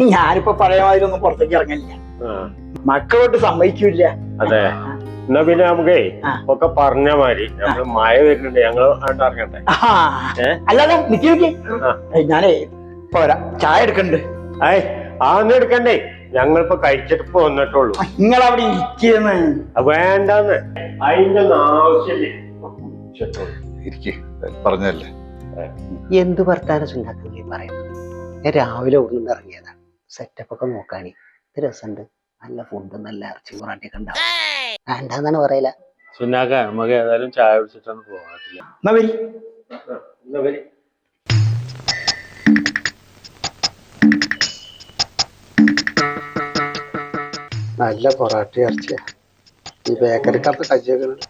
ഞാനിപ്പോ പഴയ മാതിരി ഒന്നും പുറത്തേക്ക് ഇറങ്ങില്ല. മക്കളോട്ട് സമ്മതിക്കൂല. അതെ, എന്നാ പിന്നെ നമുക്കേ ഒക്കെ പറഞ്ഞ മാതിരി നമ്മള് മഴ വരുന്നുണ്ട്, ഞങ്ങള് ഇറങ്ങട്ടെ. അല്ലാതെ നിക്കി ഞാനേ പോരാ, ചായ എടുക്കണ്ട്. അതൊന്നും എടുക്കണ്ടേ, ഞങ്ങളിപ്പോ കഴിച്ചിട്ട് വന്നിട്ടുള്ളൂ. നിങ്ങളവിടെ ഇരിക്കുന്നു. വേണ്ടെന്ന് അതിന്റെ ആവശ്യമില്ലേ, പറഞ്ഞല്ലേ. എന്ത് വർത്താനം ഉണ്ടാക്കുന്നേ പറയുന്നത്? ഞാൻ രാവിലെ ഓടുന്നുണ്ട് ഇറങ്ങിയതാണ്. സെറ്റപ്പ് ഒക്കെ നോക്കാണി രസമുണ്ട്, നല്ല ഫുഡ്, നല്ല ഇറച്ചി പൊറാട്ടയൊക്കെ ഉണ്ടാവും. വേണ്ടെന്നാണ് പറയില്ല. സുനാക്ക നമുക്ക് ഏതായാലും ചായ കുടിച്ചിട്ടാണ് പോകാറില്ല. നല്ല പൊറാട്ട ഇറച്ചിയാ ഈ ബേക്കറിക്കകത്ത് കജ്ജകളുണ്ട്.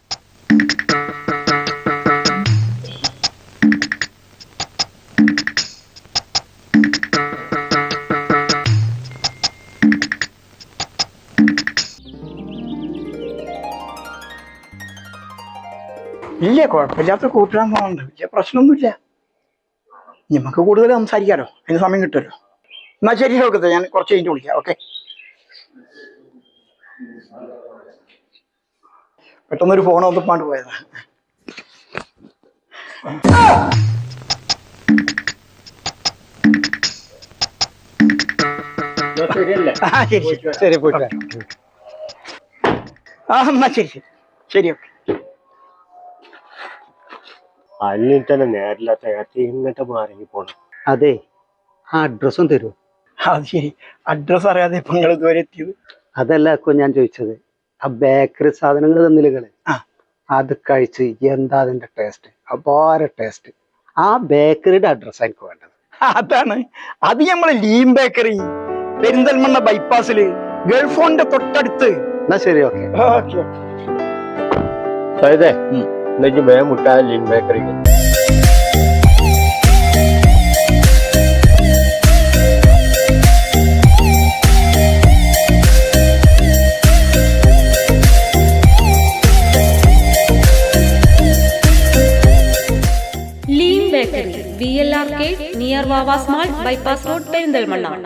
ഇല്ല, കുഴപ്പമില്ലാത്ത കൂട്ടുകാരാൻ തോന്നുന്നുണ്ട്. വലിയ പ്രശ്നമൊന്നുമില്ല. നമുക്ക് കൂടുതൽ സംസാരിക്കാലോ, അതിന് സമയം കിട്ടുമല്ലോ. എന്നാ ശരി നോക്കത്തെ, ഞാൻ കുറച്ച് കഴിഞ്ഞിട്ട് വിളിക്കാം. ഓക്കെ, പെട്ടെന്നൊരു ഫോൺ ഒന്നിപ്പാണ്ട് പോയതാ. ശരി പോയിട്ട് എന്നാ ശരി ശരി ശരി ഓക്കെ. അല്ലെങ്കിൽ തന്നെ നേരില്ലാത്ത ഇങ്ങോട്ട് മാറി പോണം. അതെ, ആ അഡ്രസ്സും തരൂ. അത് ശരി, അഡ്രസ് അറിയാതെ ഇപ്പൊ നിങ്ങൾ ഇതുവരെ എത്തിയത്? അതല്ല അപ്പൊ ഞാൻ ചോദിച്ചത്, ആ ബേക്കറി സാധനങ്ങൾ തന്നില്ലേ, അത് കഴിച്ച് എന്താ അതിന്റെ ടേസ്റ്റ്? അപാര ടേസ്റ്റ്. ആ ബേക്കറിയുടെ അഡ്രസ് എനിക്ക് വേണ്ടത്. അതാണ്, അത് നമ്മളെ ലീം ബേക്കറി, പെരിന്തൽമണ്ണ ബൈപ്പാസില്, ഗൾഫ് ഫോണിന്റെ തൊട്ടടുത്ത്. എന്നാ ശരി, ഓക്കെ. അതായത് എന്നു വേഗം മുട്ടായ ലീൻ ബേക്കറിക്ക്. ലീൻ bakery, VLRK, near Vavas mall, bypass road, Perinthalmanna.